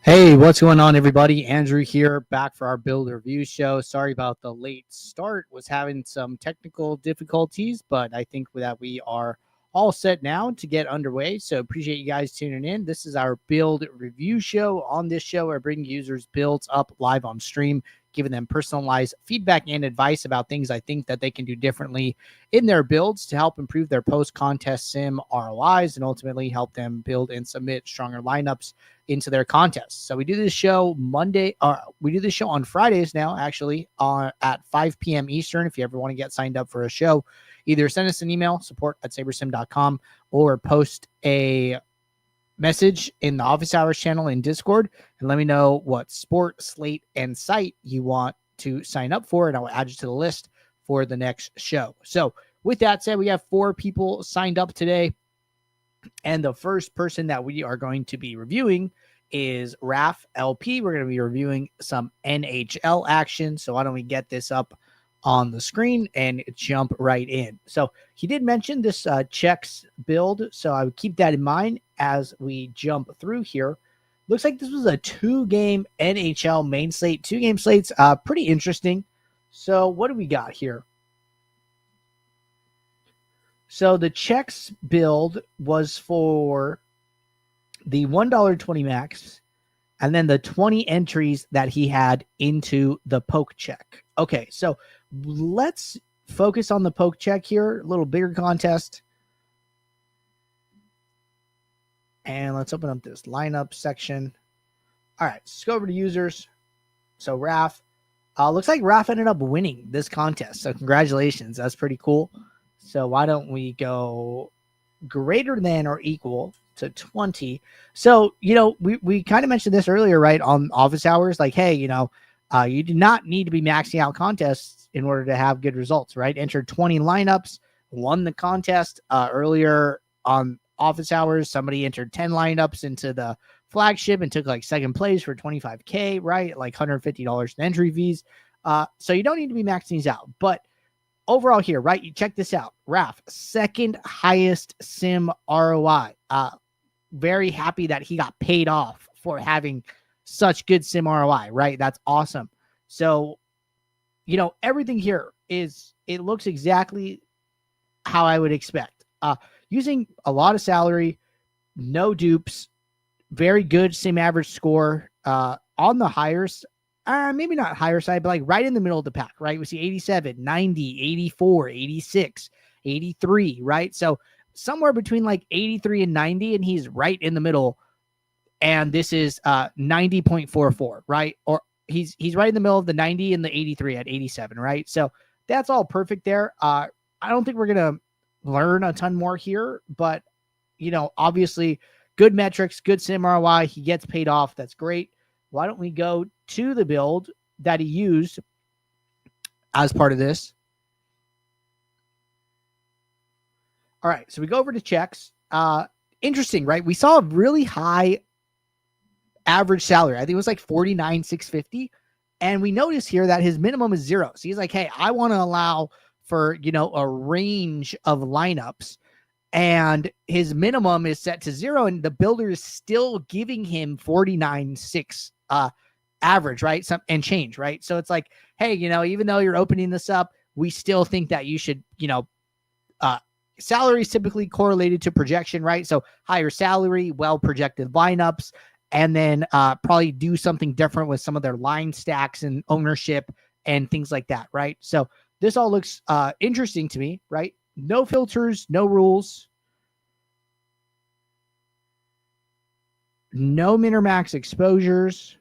Hey, what's going on, everybody? Andrew here, back for our build review show. Sorry about the late start. Was having some technical difficulties, but I think that we are all set now to get underway. So appreciate you guys tuning in. This is our build review show. On this show, I bring users builds up live on stream, giving them personalized feedback and advice about things I think that they can do differently in their builds to help improve their post-contest sim ROIs and ultimately help them build and submit stronger lineups into their contests. So we do this show we do this show on Fridays now, actually, at 5 p.m. Eastern. If you ever want to get signed up for a show, either send us an email, support@sabersim.com, or post a message in the office hours channel in Discord and let me know what sport, slate, and site you want to sign up for, and I will add you to the list for the next show. So with that said, we have 4 people signed up today. And the first person that we are going to be reviewing is Raf LP. We're going to be reviewing some NHL action. So why don't we get this up on the screen and jump right in. So he did mention this checks build. So I would keep that in mind as we jump through here. Looks like this was a 2-game NHL main slate. 2-game slates, pretty interesting. So what do we got here? So the checks build was for the $1.20 max and then the 20 entries that he had into the poke check. Okay, so let's focus on the poke check here. A little bigger contest. And let's open up this lineup section. All right, let's go over to users. So Raf, looks like Raf ended up winning this contest. So congratulations. That's pretty cool. So why don't we go greater than or equal to 20? So, we kind of mentioned this earlier, right, on office hours. Like, hey, you do not need to be maxing out contests in order to have good results, right? Entered 20 lineups, won the contest. Earlier on office hours, somebody entered 10 lineups into the flagship and took like second place for $25K, right? Like $150 in entry fees. So you don't need to be maxing these out. But overall here, right? You check this out. Raf, second highest sim ROI. Very happy that he got paid off for having such good sim ROI, right? That's awesome. So, everything here it looks exactly how I would expect. Using a lot of salary, no dupes, very good sim average score, on the highest, maybe not higher side, but like right in the middle of the pack, right? We see 87, 90, 84, 86, 83, right? So somewhere between like 83 and 90, and he's right in the middle. And this is 90.44, right? Or he's right in the middle of the 90 and the 83 at 87, right? So that's all perfect there. I don't think we're going to learn a ton more here, but obviously good metrics, good sim ROI. He gets paid off. That's great. Why don't we go to the build that he used as part of this? All right, so we go over to checks. Interesting, right? We saw a really high average salary. I think it was like $49,650. And we notice here that his minimum is 0. So he's like, hey, I want to allow for, a range of lineups. And his minimum is set to 0. And the builder is still giving him 49,600 average, right? And change, right? So it's like, hey, even though you're opening this up, we still think that you should, salary is typically correlated to projection, right? So higher salary, well projected lineups, and then probably do something different with some of their line stacks and ownership and things like that, right? So this all looks interesting to me, right? No filters, no rules, no min or max exposures,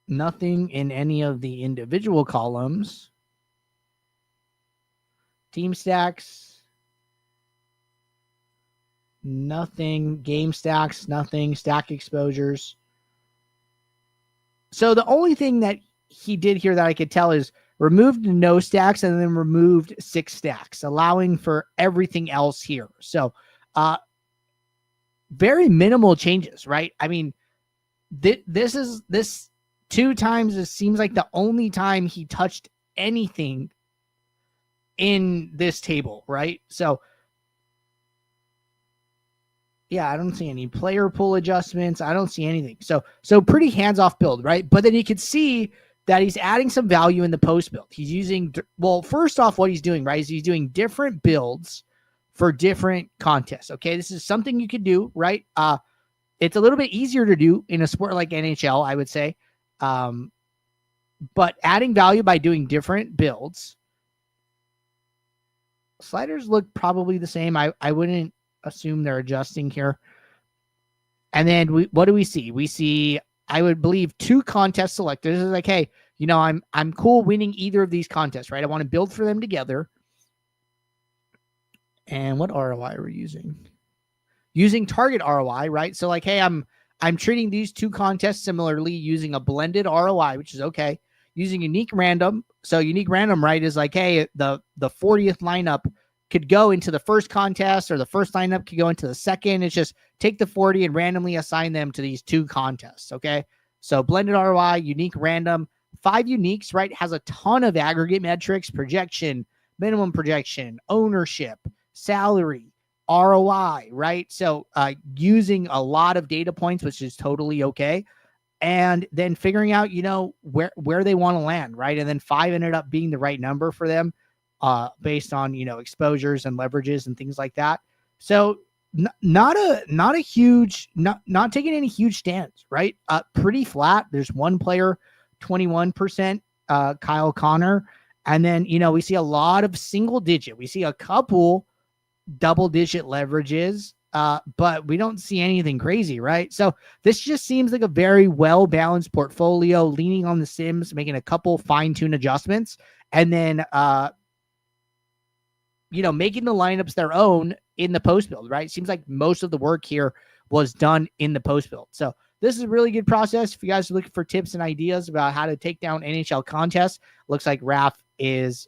nothing in any of the individual columns, team stacks, nothing, game stacks, nothing, stack exposures. So the only thing that he did here that I could tell is removed no stacks and then removed 6 stacks, allowing for everything else here. So very minimal changes, right? I mean, this 2 times, it seems like the only time he touched anything in this table, right? So Yeah, I don't see any player pool adjustments. I don't see anything. So pretty hands-off build, right? But then you can see that he's adding some value in the post build. He's using, well, first off, what he's doing, right, is he's doing different builds for different contests. Okay, this is something you could do, right? It's a little bit easier to do in a sport like NHL, I would say. But adding value by doing different builds. Sliders look probably the same. I wouldn't assume they're adjusting here. And then what do we see? We see, I would believe, 2 contest selectors. It's like, hey, you know, I'm cool winning either of these contests, right? I want to build for them together. And what ROI are we using? Using target ROI, right? So like, hey, I'm treating these 2 contests similarly using a blended ROI, which is okay. Using unique random. So unique random, right, is like, hey, the 40th lineup could go into the first contest, or the first lineup could go into the second. It's just take the 40 and randomly assign them to these 2 contests. Okay. So blended ROI, unique random, 5 uniques, right? Has a ton of aggregate metrics, projection, minimum projection, ownership, salary, ROI, right? So using a lot of data points, which is totally okay. And then figuring out, you know, where they want to land, right? And then 5 ended up being the right number for them, based on, you know, exposures and leverages and things like that. So not a huge, not taking any huge stands, right? Pretty flat. There's one player, 21%, Kyle Connor. And then, you know, we see a lot of single digit. We see a couple double digit leverages, but we don't see anything crazy, right? So this just seems like a very well-balanced portfolio, leaning on the sims, making a couple fine-tune adjustments, and then, you know, making the lineups their own in the post build, right? Seems like most of the work here was done in the post build. So this is a really good process. If you guys are looking for tips and ideas about how to take down NHL contests, looks like Raph is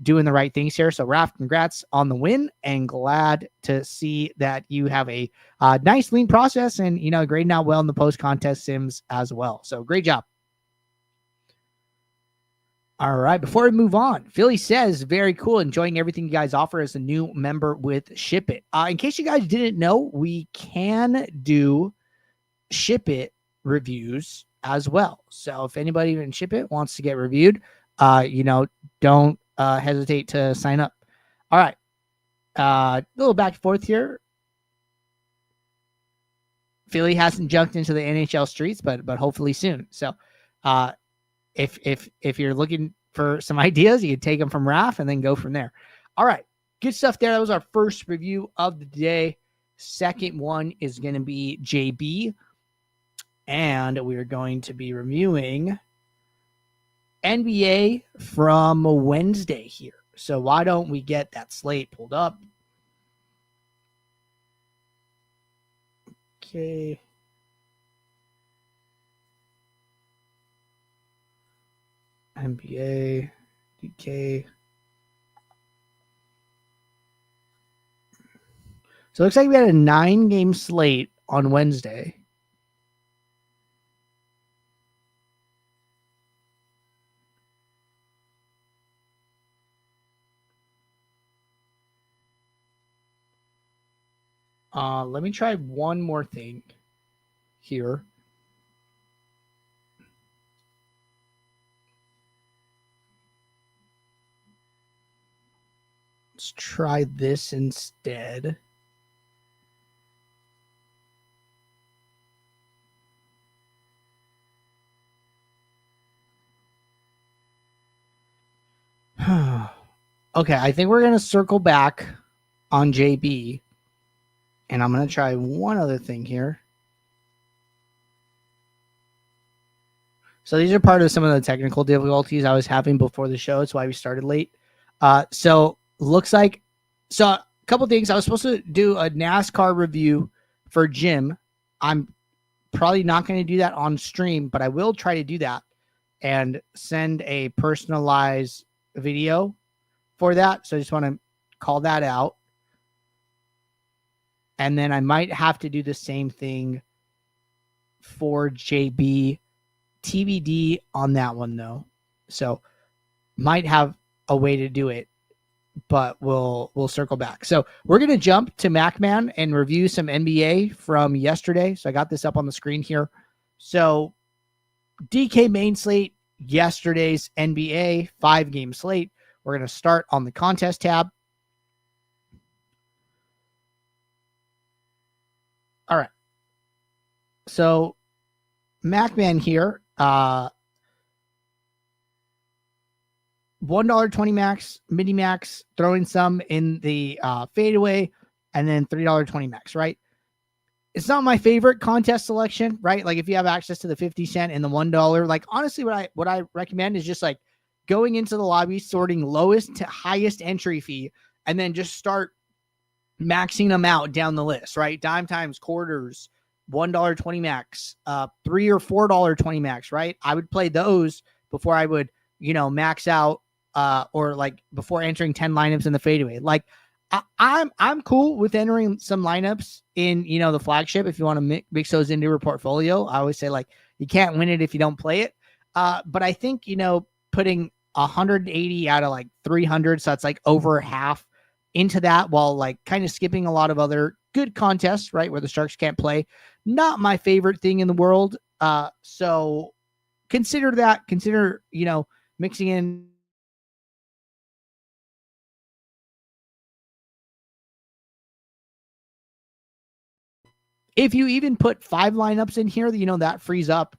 doing the right things here. So Raph, congrats on the win, and glad to see that you have a nice lean process, and, you know, grading out well in the post contest sims as well. So great job. All right, before we move on, Philly says, very cool, enjoying everything you guys offer as a new member with Ship It. In case you guys didn't know, we can do Ship It reviews as well. So if anybody in Ship It wants to get reviewed, you know, don't hesitate to sign up. All right, a little back and forth here. Philly hasn't jumped into the NHL streets, but hopefully soon. So if you're looking for some ideas, you can take them from Raph and then go from there. All right, good stuff there. That was our first review of the day. Second one is going to be JB, and we're going to be reviewing NBA from Wednesday here. So why don't we get that slate pulled up? Okay. NBA, DK. So it looks like we had a 9-game slate on Wednesday. Let me try one more thing here. Let's try this instead. Okay, I think we're going to circle back on JB, and I'm going to try one other thing here. So these are part of some of the technical difficulties I was having before the show. That's why we started late. So looks like, so a couple things. I was supposed to do a NASCAR review for Jim. I'm probably not going to do that on stream, but I will try to do that and send a personalized video for that. So I just want to call that out. And then I might have to do the same thing for JB. TBD on that one, though. So might have a way to do it but we'll circle back. So we're going to jump to MacMan and review some NBA from yesterday. So I got this up on the screen here. So DK main slate, yesterday's NBA 5-game slate. We're going to start on the contest tab. All right. So MacMan here, $1.20 max, mini max, throwing some in the fadeaway, and then $3.20 max, right? It's not my favorite contest selection, right? Like if you have access to the 50 cent and the $1, like honestly, what I recommend is just like going into the lobby, sorting lowest to highest entry fee, and then just start maxing them out down the list, right? Dime times, quarters, $1.20 max, $3 or $4.20 max, right? I would play those before I would, max out, or like before entering 10 lineups in the fadeaway. Like I'm cool with entering some lineups in, the flagship. If you want to mix those into your portfolio, I always say like, you can't win it if you don't play it. But I think, putting 180 out of like 300. So that's like over half into that, while like kind of skipping a lot of other good contests, right? Where the Sharks can't play. Not my favorite thing in the world. So consider that, mixing in. If you even put 5 lineups in here, that frees up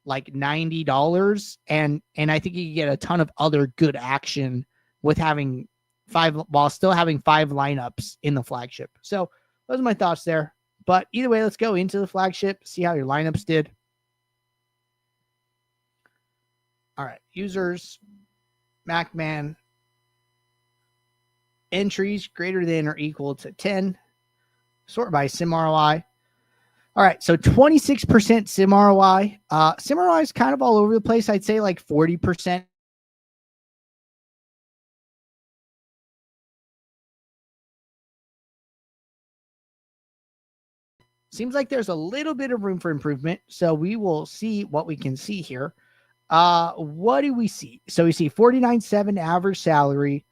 like $90, and I think you can get a ton of other good action with having 5 while still having 5 lineups in the flagship. So those are my thoughts there. But either way, let's go into the flagship, see how your lineups did. All right, users, MacMan, entries greater than or equal to 10, sort by sim ROI. All right, so 26% sim ROI. Sim ROI is kind of all over the place. I'd say like 40%. Seems like there's a little bit of room for improvement. So we will see what we can see here. What do we see? So we see 49.7 average salary,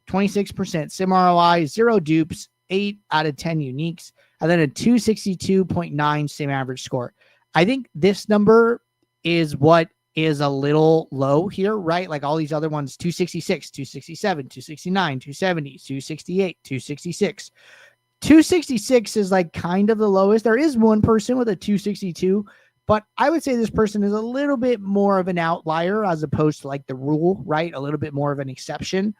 26% sim ROI, 0 dupes, 8 out of 10 uniques, and then a 262.9 sim average score. I think this number is what is a little low here, right? Like all these other ones, 266, 267, 269, 270, 268, 266. 266 is like kind of the lowest. There is one person with a 262, but I would say this person is a little bit more of an outlier as opposed to like the rule, right? A little bit more of an exception.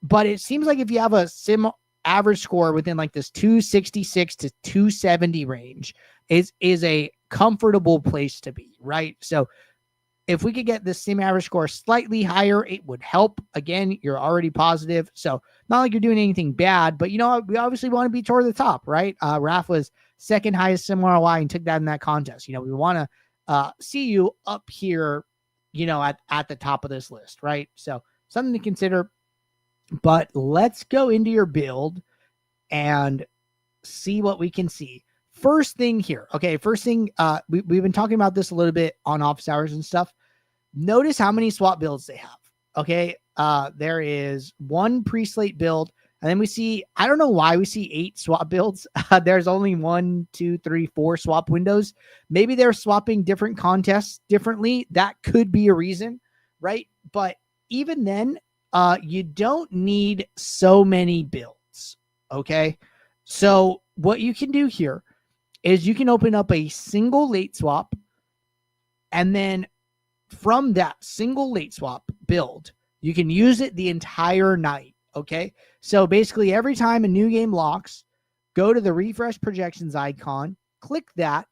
But it seems like if you have a sim average score within like this 266 to 270 range is a comfortable place to be, right? So if we could get this sim average score slightly higher, it would help. Again, you're already positive. So not like you're doing anything bad, but we obviously want to be toward the top, right? Raf was second highest sim ROI and took that in that contest. We want to see you up here, at the top of this list, right? So something to consider. But let's go into your build and see what we can see. First thing here. Okay, first thing, we've been talking about this a little bit on office hours and stuff. Notice how many swap builds they have. Okay, there is 1 pre-slate build, and then we see, I don't know why we see 8 swap builds. There's only 1, 2, 3, 4 swap windows. Maybe they're swapping different contests differently. That could be a reason, right? But even then, you don't need so many builds, okay? So what you can do here is you can open up a single late swap, and then from that single late swap build, you can use it the entire night, okay? So basically every time a new game locks, go to the refresh projections icon, click that,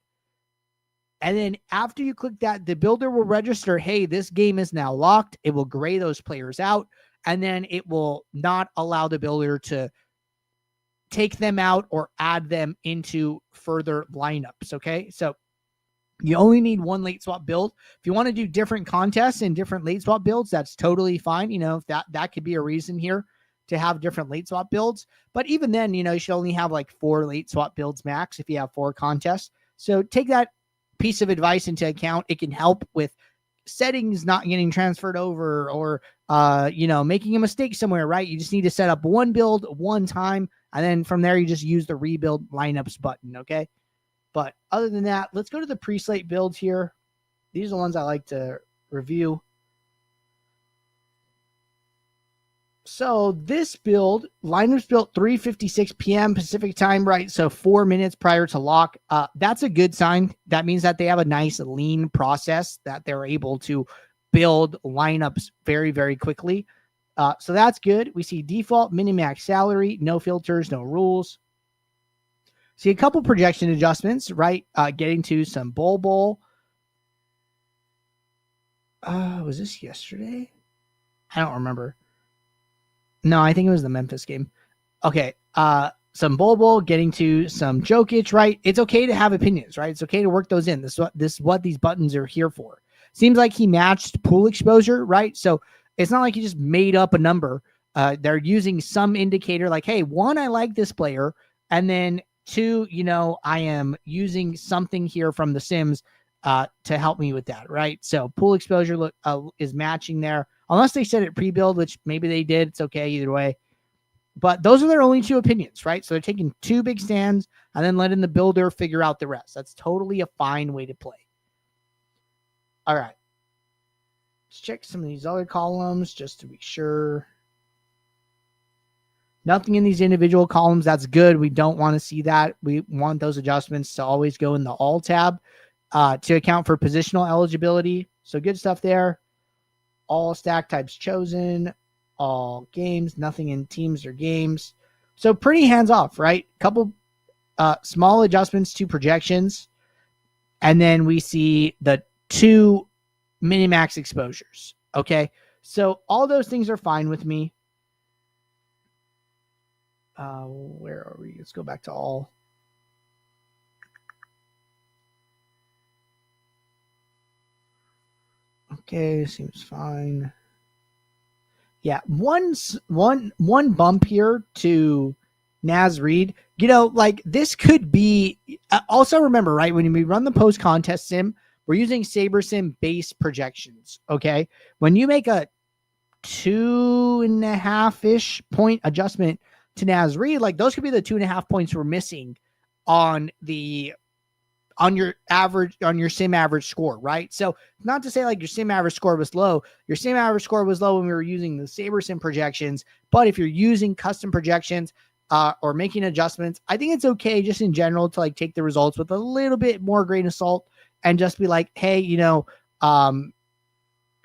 and then after you click that, the builder will register, hey, this game is now locked. It will gray those players out, and then it will not allow the builder to take them out or add them into further lineups, okay? So you only need 1 late swap build. If you want to do different contests and different late swap builds, that's totally fine. If that could be a reason here to have different late swap builds. But even then, you should only have like 4 late swap builds max if you have 4 contests. So take that piece of advice into account. It can help with settings not getting transferred over or, making a mistake somewhere, right? You just need to set up one build one time. And then from there, you just use the rebuild lineups button. Okay. But other than that, let's go to the pre-slate builds here. These are the ones I like to review. So this build, lineups built 3:56 p.m. Pacific time, right? So 4 minutes prior to lock. That's a good sign. That means that they have a nice lean process that they're able to build lineups very, very quickly. So that's good. We see default, minimax salary, no filters, no rules. See a couple projection adjustments, right? Getting to some bowl. Was this yesterday? I don't remember. No, I think it was the Memphis game. Okay. Some bowl, getting to some Jokic, right? It's okay to have opinions, right? It's okay to work those in. This is what these buttons are here for. Seems like he matched pool exposure, right? So it's not like he just made up a number. They're using some indicator like, hey, one, I like this player. And then two, I am using something here from the Sims to help me with that, right? So pool exposure is matching there. Unless they said it pre-build, which maybe they did. It's okay either way. But those are their only two opinions, right? So they're taking two big stands and then letting the builder figure out the rest. That's totally a fine way to play. All right. Let's check some of these other columns just to be sure. Nothing in these individual columns. That's good. We don't want to see that. We want those adjustments to always go in the all tab to account for positional eligibility. So good stuff there. All stack types chosen, all games, nothing in teams or games. So pretty hands off, right? Couple small adjustments to projections. And then we see the two minimax exposures. Okay. So all those things are fine with me. Where are we? Let's go back to all. Okay, seems fine. Yeah, one bump here to Naz Reid. Like this could be. Also remember, right, when we run the post contest sim, we're using SaberSim base projections. Okay, when you make a 2.5-ish point adjustment to Naz Reid, like those could be the 2.5 points we're missing on your sim average score, right? So not to say like your sim average score was low. Your sim average score was low when we were using the SaberSim projections. But if you're using custom projections or making adjustments, I think it's okay just in general to like take the results with a little bit more grain of salt and just be like, hey,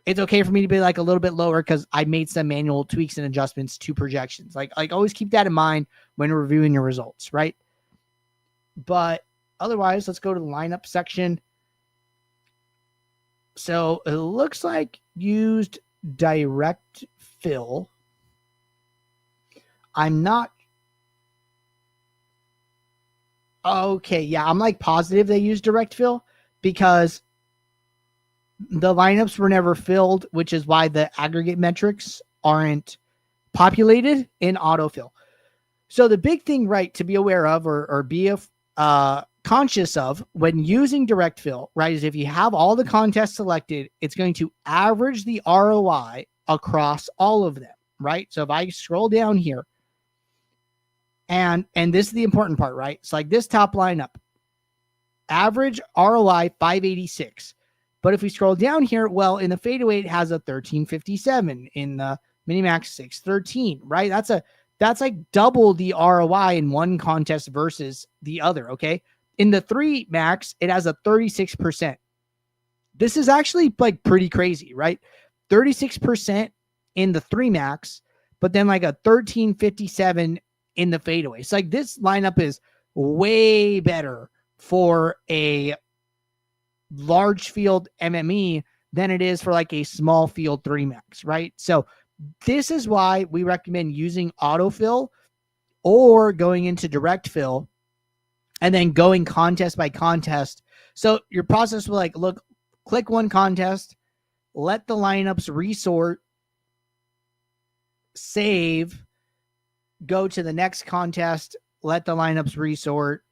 it's okay for me to be like a little bit lower because I made some manual tweaks and adjustments to projections. Like always keep that in mind when reviewing your results, right? But otherwise, let's go to the lineup section. So it looks like used direct fill. I'm not. Okay, yeah, I'm like positive they used direct fill because the lineups were never filled, which is why the aggregate metrics aren't populated in autofill. So the big thing, right, to be aware of or be conscious of when using direct fill, right, is if you have all the contests selected, it's going to average the ROI across all of them, right? So if I scroll down here, and this is the important part, right? It's like this top lineup, average ROI 586. But if we scroll down here, well, in the fadeaway, it has a 1357. In the minimax, 613, right? That's like double the ROI in one contest versus the other, okay? In the 3 max, it has a 36%. This is actually like pretty crazy, right? 36% in the 3 max, but then like a 1357 in the fadeaway. It's like this lineup is way better for a large field MME than it is for like a small field 3 max, right? So this is why we recommend using autofill or going into direct fill and then going contest by contest. So your process will like, look, click one contest, let the lineups resort, save, go to the next contest, let the lineups resort,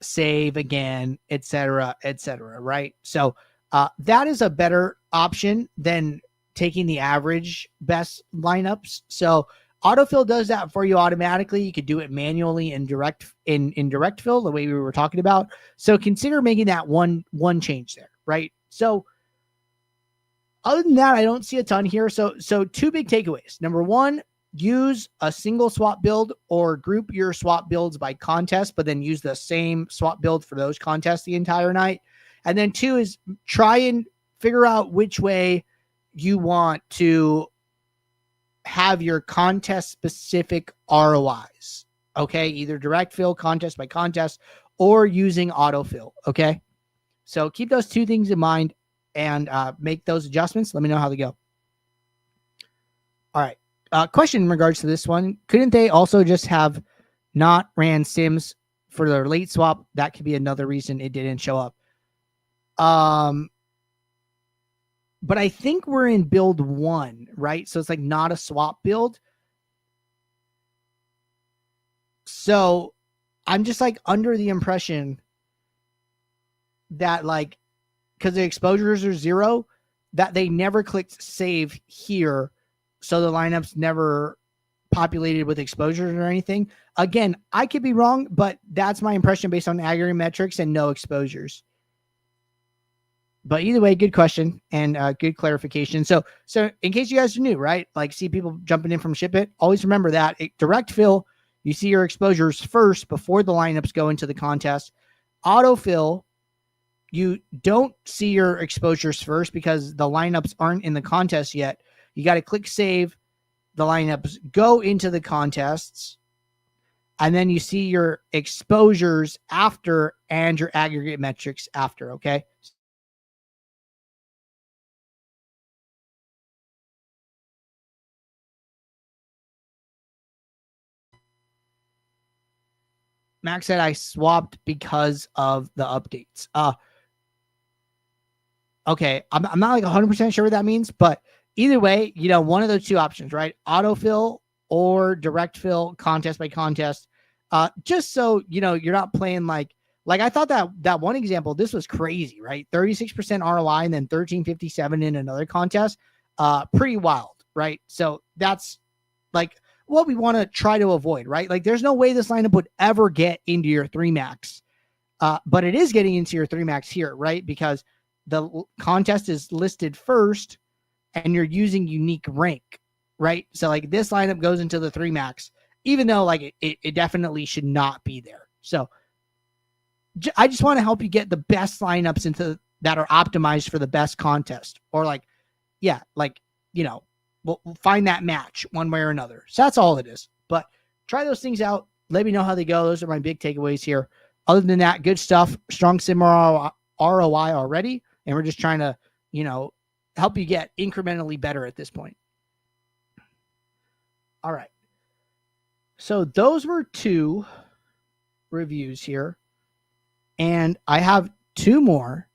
save again, etc., right? So That is a better option than taking the average best lineups. So autofill does that for you automatically. You could do it manually in direct fill, the way we were talking about. So consider making that one change there, right? So other than that, I don't see a ton here. So two big takeaways. Number one, use a single swap build or group your swap builds by contest, but then use the same swap build for those contests the entire night. And then two is try and figure out which way you want to have your contest specific ROIs. Okay. Either direct fill, contest by contest, or using autofill. Okay. So keep those two things in mind and make those adjustments. Let me know how they go. All right. Question in regards to this one. Couldn't they also just have not ran sims for their late swap? That could be another reason it didn't show up. But I think we're in build 1, right? So it's like not a swap build. So I'm just like under the impression that like, because the exposures are 0, that they never clicked save here. So the lineups never populated with exposures or anything. Again, I could be wrong, but that's my impression based on aggregate metrics and no exposures. But either way, good question and good clarification. So in case you guys are new, right? Like see people jumping in from ship it, always remember that direct fill, you see your exposures first before the lineups go into the contest. Autofill, you don't see your exposures first because the lineups aren't in the contest yet. You got to click save. The lineups go into the contests. And then you see your exposures after and your aggregate metrics after, okay? Max said I swapped because of the updates. Okay, I'm not like 100% sure what that means, but either way, you know, one of those two options, right? Autofill or direct fill, contest by contest. Just so, you know, you're not playing like I thought that one example, this was crazy, right? 36% ROI and then 1357 in another contest. Pretty wild, right? So that's like what we want to try to avoid, right? Like there's no way this lineup would ever get into your 3 max. But it is getting into your 3 max here, right? Because the contest is listed first and you're using unique rank, right? So like this lineup goes into the 3 max, even though like it definitely should not be there. So I just want to help you get the best lineups into that are optimized for the best contest, or like, yeah, like, you know, we'll find that match one way or another. So that's all it is. But try those things out. Let me know how they go. Those are my big takeaways here. Other than that, good stuff. Strong sim ROI already. And we're just trying to, you know, help you get incrementally better at this point. All right. So those were 2 reviews here. And I have 2 more,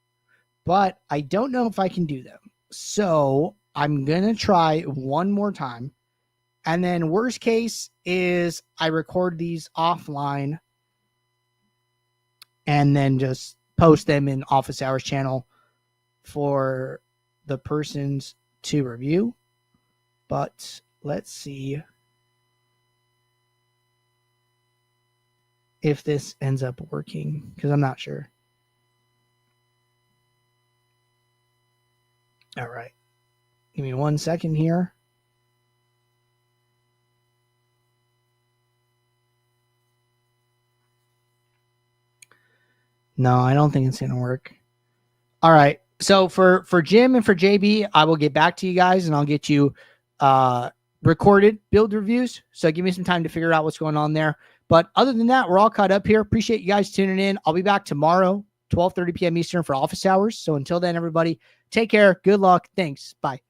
but I don't know if I can do them. So I'm going to try one more time. And then worst case is I record these offline and then just post them in Office Hours channel for the persons to review. But let's see if this ends up working, because I'm not sure. All right. Give me 1 second here. No, I don't think it's going to work. All right. So for Jim and for JB, I will get back to you guys and I'll get you recorded build reviews. So give me some time to figure out what's going on there. But other than that, we're all caught up here. Appreciate you guys tuning in. I'll be back tomorrow, 12:30 p.m. Eastern for Office Hours. So until then, everybody, take care. Good luck. Thanks. Bye.